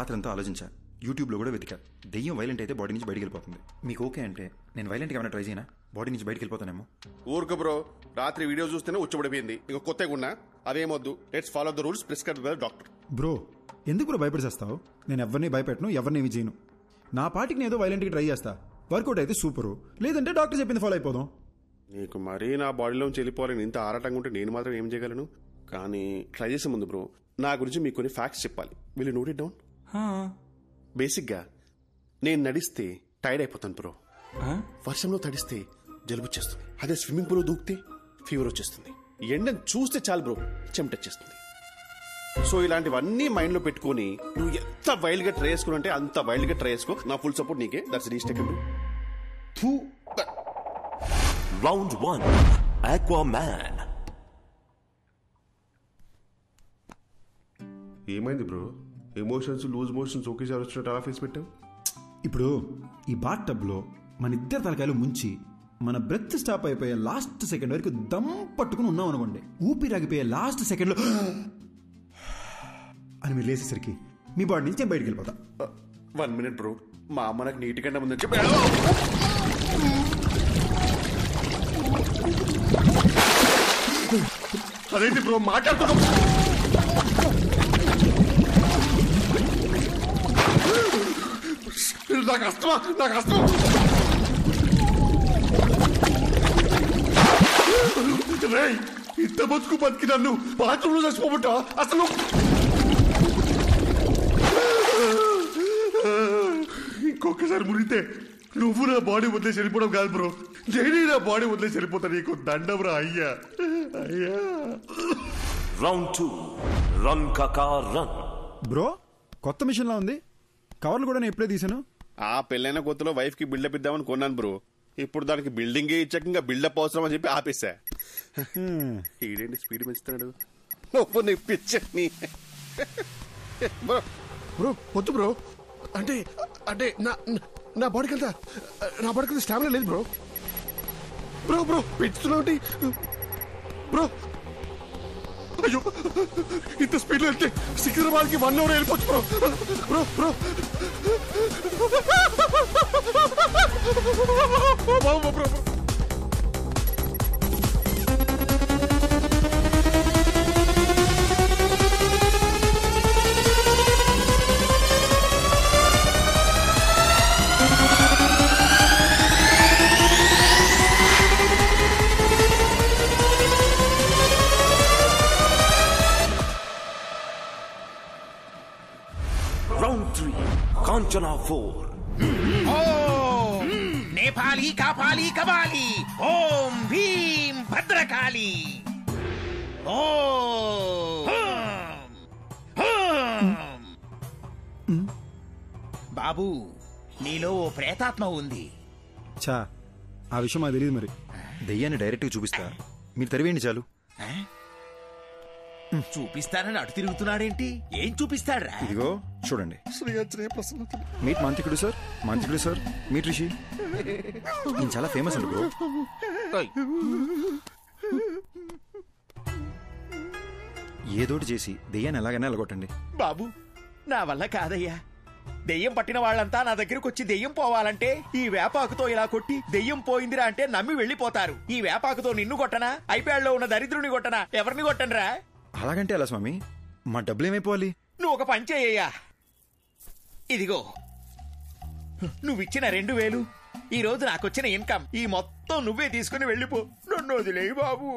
రాత్రంతా ఆలోచించా, యూట్యూబ్లో కూడా వెతికా. దెయ్యం వైలెంట్ అయితే బాడీ నుంచి బయటికి వెళ్ళిపోతుంది. మీకు ఓకే అంటే నేను వైలెంట్గా ఏమైనా ట్రై చేయనా? బాడీ నుంచి బయటికి వెళ్ళిపోతానేమో. ఊరుకు బ్రో, రాత్రి వీడియో చూస్తేనే ఉచ్చబడిపోయింది. ఇక కొత్తగా ఉన్నా అదేమొద్దు. Let's follow the rules prescribed by doctor. Bro ఎందుకు బ్రో భయపడిచేస్తావు? నేను ఎవరిని భయపెట్టను, ఎవరిని ఏమి చేయను. నా పాటికి నేను ఏదో వైలెంట్గా ట్రై చేస్తా. వర్కౌట్ అయితే సూపరు, లేదంటే డాక్టర్ చెప్పింది ఫాలో అయిపోదాం. నీకు మరీ నా బాడీలోంచి వెళ్ళిపోవాలని ఇంత ఆరాటంగా ఉంటే నేను మాత్రం ఏం చేయగలను? కానీ ట్రై చేసే ముందు బ్రో నా గురించి మీకు కొన్ని ఫ్యాక్ట్స్ చెప్పాలి. Will you note it down? బేసిక్గా నేను నడిస్తే టైర్డ్ అయిపోతాను బ్రో. వర్షంలో తడిస్తే జలుబు వచ్చేస్తుంది. అదే స్విమ్మింగ్ పూల్ దూకితే ఫీవర్ వచ్చేస్తుంది. ఎండను చూస్తే చాలు బ్రో చెమటొచ్చేస్తుంది. సో ఇలాంటివన్నీ మైండ్ లో పెట్టుకుని నువ్వు ఎంత వైల్డ్ గా ట్రై చేసుకుని అంటే అంత వైల్డ్ గా ట్రై చేసుకో. నా ఫుల్ సపోర్ట్ నీకే. దట్స్ రీస్టెక్. Round 1 Aquaman. ఏమైంది బ్రో? ఎమోషన్స్ లూజ్ మోషన్స్ ఒకేసారి వచ్చినట్టు అలా ఫేస్ పెట్టావు. ఇప్పుడు ఈ బాత్ టబ్లో మన ఇద్దరు తలకాయలు ముంచి మన బ్రెత్ స్టాప్ అయిపోయే లాస్ట్ సెకండ్ వరకు దమ్ పట్టుకుని ఉన్నాం అనుకోండి. ఊపిరాగిపోయే లాస్ట్ సెకండ్లో అని మీరు లేసేసరికి మీ బాడీ నుంచి నేను బయటికి వెళ్ళిపోతా. 1 minute బ్రో, మా అమ్మ నాకు నీటి కంటే ముందని చెప్పి అదేంటి బ్రో మాట్లాడుతున్నాం? నాకు అస్తమా, నాకు అస్తమా. ఇంత బతుకు బతికి నన్ను బాత్రూంలో చచ్చిపోబట్టా అసలు? ఇంకొకసారి మురిగితే నువ్వు నా బాడీ వదిలేసి వెళ్ళిపోవడం కాదు బ్రో, నేనే నా బాడీ వదిలేసి వెళ్ళిపోతా. నీకు దండం రా అయ్యా, అయ్యా. Round 2 Run Kaka Run. Bro కొత్త మిషన్ లా ఉంది. కవర్లు కూడా నేను ఎప్పుడే తీసాను. ఆ పెళ్ళైన కొత్తలో వైఫ్ కి బిల్డప్ ఇద్దామని కొన్నాను బ్రో. ఇప్పుడు దానికి బిల్డింగ్ ఇచ్చాక ఇంకా బిల్డప్ అవసరం అని చెప్పి ఆపేసా. ఈడేంటి స్పీడ్ పెంచుతాడు? నొప్పు నిప్పించని బ్రో. బ్రో వద్దు బ్రో. అంటే అంటే నా బాడీకి అంతా స్టామినా లేదు బ్రో. బ్రో బ్రో పెంచుతున్నావు బ్రో. అయ్యో ఇంత స్పీడ్ లో వెళ్తే సికింద్రాబాద్కి 1 hour వెళ్ళిపోవచ్చు bro. Bro bro bro bro. Round 3 Kanchana 4. ఓం నేపాలి కాపాలి కబాలి ఓం భీం భద్రకాళి. బాబు నీలో ఓ ప్రేతాత్మ ఉంది. చా ఆ విషయం మాకు తెలియదు. మరి దెయ్యాన్ని డైరెక్ట్గా చూపిస్తా, మీరు తరివేయండి చాలు. చూపిస్తానని అటు తిరుగుతున్నాడేంటి? ఏం చూపిస్తాడ్రా? ఇదిగో చూడండి. మీట్ మాంత్రికుడు సార్, మాంత్రికుడు సార్, మీట్ రిషి. నేను చాలా ఫేమస్ అండి బ్రో. ఏదోటి చేసి దెయ్యాన్ని ఎలాగైనా ఎలగొట్టండి. బాబు నా వల్ల కాదయ్యా. దెయ్యం పట్టిన వాళ్ళంతా నా దగ్గరకు వచ్చి దెయ్యం పోవాలంటే ఈ వేపాకుతో ఇలా కొట్టి దెయ్యం పోయిందిరా అంటే నమ్మి వెళ్ళిపోతారు. ఈ వేపాకుతో నిన్ను కొట్టనా, ఐప్యాడ్లో ఉన్న దరిద్రుని కొట్టనా, ఎవరిని కొట్టనరా? అలాగంటే అలా స్వామి, మా డబ్బులు ఏమైపోవాలి? నువ్వు ఒక పని చేయ్యా. ఇదిగో నువ్విచ్చిన 2000 ఈ రోజు నాకొచ్చిన ఇన్కమ్, ఈ మొత్తం నువ్వే తీసుకుని వెళ్ళిపో. నన్ను వదిలేయి బాబు.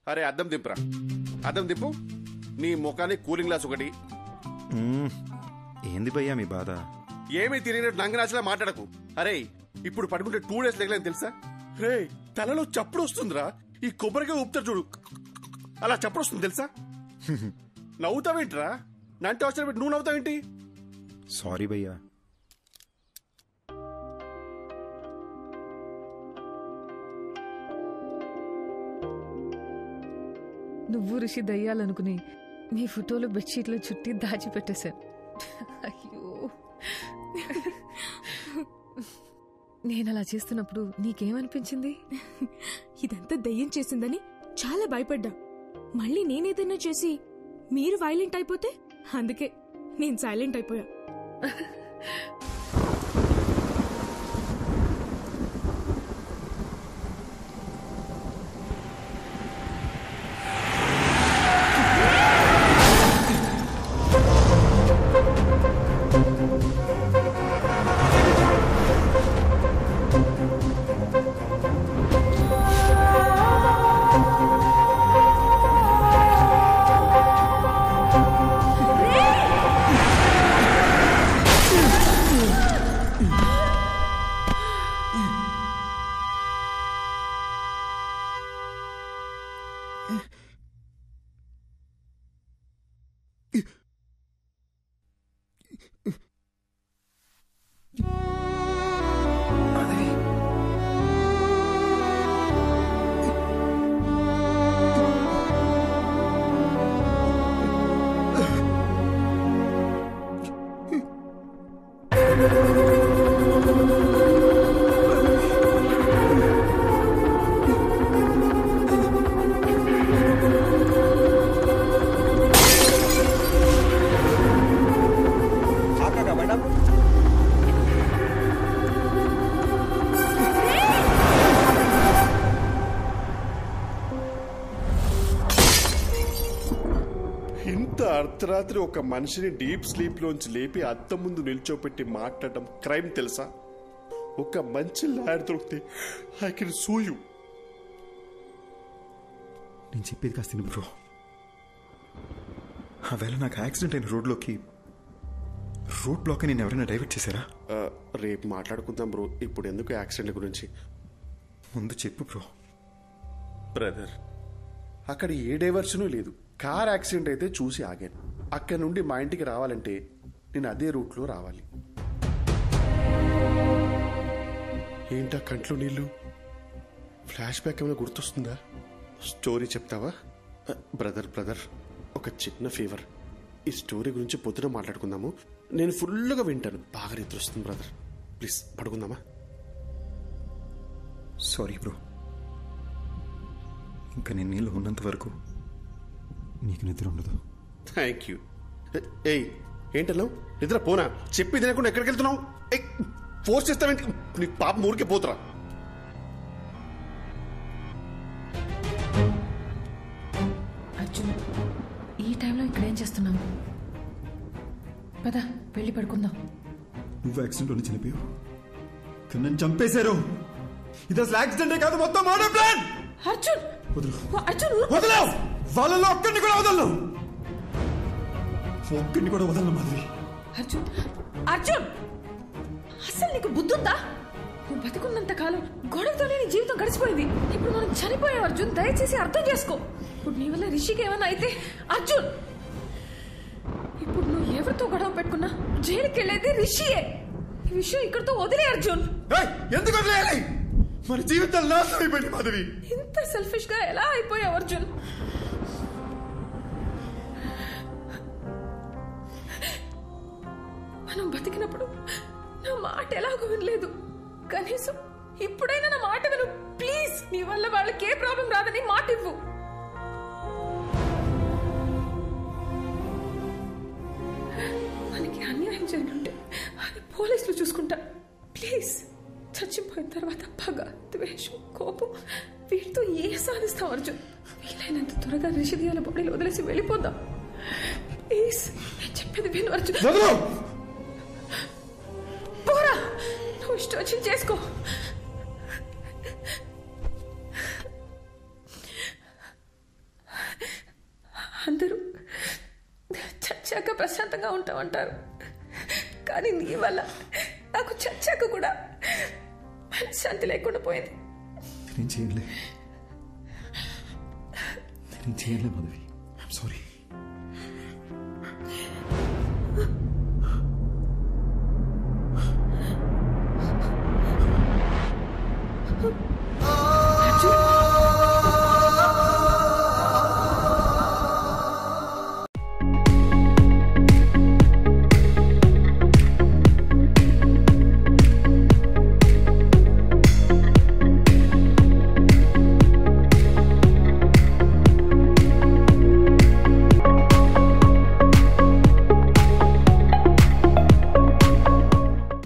అరే అద్దం దింపురా, అద్దం దింపు. నీ ముఖానికి కూలింగ్ గ్లాస్ ఒకటి. ఏంది భయ్యా మీ బాధ? ఏమీ తిరిగినట్టు నంగనాచలా మాట్లాడకు. అరే ఇప్పుడు పడుకుంటే 2 days లేకలేని తెలుసా? రే తలలో చప్పుడు వస్తుందిరా. ఈ కొబ్బరిగా ఊపుతారు చూడు, అలా చప్పుడు వస్తుంది తెలుసా? నవ్వుతావేంట్రా? నంటే అవసరం పెట్టి నువ్వు నవ్వుతావేంటి? సారీ భయ్యా. నువ్వు ఋషి దయ్యాలనుకుని నీ ఫోటోలు బెడ్షీట్లో చుట్టి దాచిపెట్టేశాను. అయ్యో నేను అలా చేస్తున్నప్పుడు నీకేమనిపించింది? ఇదంతా దయ్యం చేసిందని చాలా భయపడ్డా. మళ్ళీ నేనేదైనా చేసి మీరు వైలెంట్ అయిపోతే అందుకే నేను సైలెంట్ అయిపోయా. అర్ధరాత్రి ఒక మనిషిని డీప్ స్లీప్ లోంచి లేపి అద్దం ముందు నిల్చోపెట్టి మాట్లాడడం క్రైమ్ తెలుసా? ఒక మంచి లాయర్ దొరికితే ఐ కెన్ సూ యూ. నేను చెప్పేది కాస్త తిను బ్రో. ఆవేళ నాకు యాక్సిడెంట్ అయిన రోడ్ బ్లాక్ నేను ఎవరైనా డైవర్ట్ చేశారా? రేపు మాట్లాడుకుందాం బ్రో, ఇప్పుడు ఎందుకు యాక్సిడెంట్ గురించి? ముందు చెప్పు బ్రో. బ్రదర్, అక్కడ ఏ డైవర్షను లేదు. కార్ యాక్సిడెంట్ అయితే చూసి ఆగాను. అక్కడ నుండి మా ఇంటికి రావాలంటే నేను అదే రూట్లో రావాలి. ఏంటా కంట్లో నీళ్ళు? ఫ్లాష్ బ్యాక్ ఏమైనా గుర్తొస్తుందా? స్టోరీ చెప్తావా? బ్రదర్ ఒక చిన్న ఫేవర్. ఈ స్టోరీ గురించి పొద్దున మాట్లాడుకుందాము. నేను ఫుల్గా వింటాను. బాగా నిద్ర వస్తుంది బ్రదర్. ప్లీజ్ పడుకుందామా? సారీ బ్రో, ఇంకా నేను నీళ్ళు ఉన్నంత వరకు నీకు నిద్ర ఉండదు. Thank you. ఏయ్, ఏంటన్నావు? నిద్ర పోనా? చెప్పి తినకుండా ఎక్కడికి వెళ్తున్నావు? ఫోర్స్ చేస్తావేంటి? నీకు పాపం ఊరికే పోతురా. అర్జున్, ఈ టైంలో ఇక్కడేం చేస్తున్నావు? పద, వెళ్ళి పడుకుందాం. నువ్వు యాక్సిడెంట్లోనే చనిపోయావు, కానీ నన్ను చంపేశారు. ఇది అసలు యాక్సిడెంటే కాదు, మొత్తం మర్డర్ ప్లాన్. అర్జున్, అర్జున్ వదలవు. వాళ్ళలో ఒక్కడిని కూడా వదలను. ఒక్కడిని కూడా వదలను మాధవి. అర్జున్, అసలు నీకు బుద్ధి ఉందా? నువ్వు బతికున్నంత కాలం గొడవతోనే నీ జీవితం గడిచిపోయింది. ఇప్పుడు మనం చనిపోయాం అర్జున్, దయచేసి అర్థం చేసుకో. ఇప్పుడు నీ వల్ల రిషికి ఏమన్నా అయితే అర్జున్, ఇప్పుడు నువ్వు ఎవరితో గొడవ పెట్టుకున్నా జైలుకి వెళ్ళేది రిషియే. ఈ విషయం ఇక్కడితో వదిలే అర్జున్. ఎందుకు వదిలేయాలి? మన జీవితాలు నాశనం అయిపోయింది మాధవి. ఇంత సెల్ఫిష్ గా ఎలా అయిపోయావు అర్జున్? మనం బతికినప్పుడు నా మాట ఎలాగో వినలేదు. కనీసం ఇప్పుడైనా నా మాట విను ప్లీజ్. నీ వల్ల వాళ్ళకి ఏ ప్రాబ్లం రాదని మాట ఇవ్వు. మనకి అన్యాయం జరుగుంటే అది పోలీసులు చూసుకుంటా. ప్లీజ్. చచ్చిపోయిన తర్వాత పగ, ద్వేషం, కోపం వీటితో ఏ సాధిస్తాం అర్జున్? వీలైనంత త్వరగా రిషిదియాల బాడీలో వదిలేసి వెళ్ళిపోదాం ప్లీజ్. నేను చెప్పేది విను అర్జున్. పోరా, నువ్వు ఇష్టం వచ్చి చేసుకో. అందరూ చచ్చాక ప్రశాంతంగా ఉంటామంటారు, కానీ నీ వల్ల నాకు చచ్చాక కూడా మనశ్శాంతి లేకుండా పోయింది. నేను చేయలే మాధవి. I'm sorry. Oh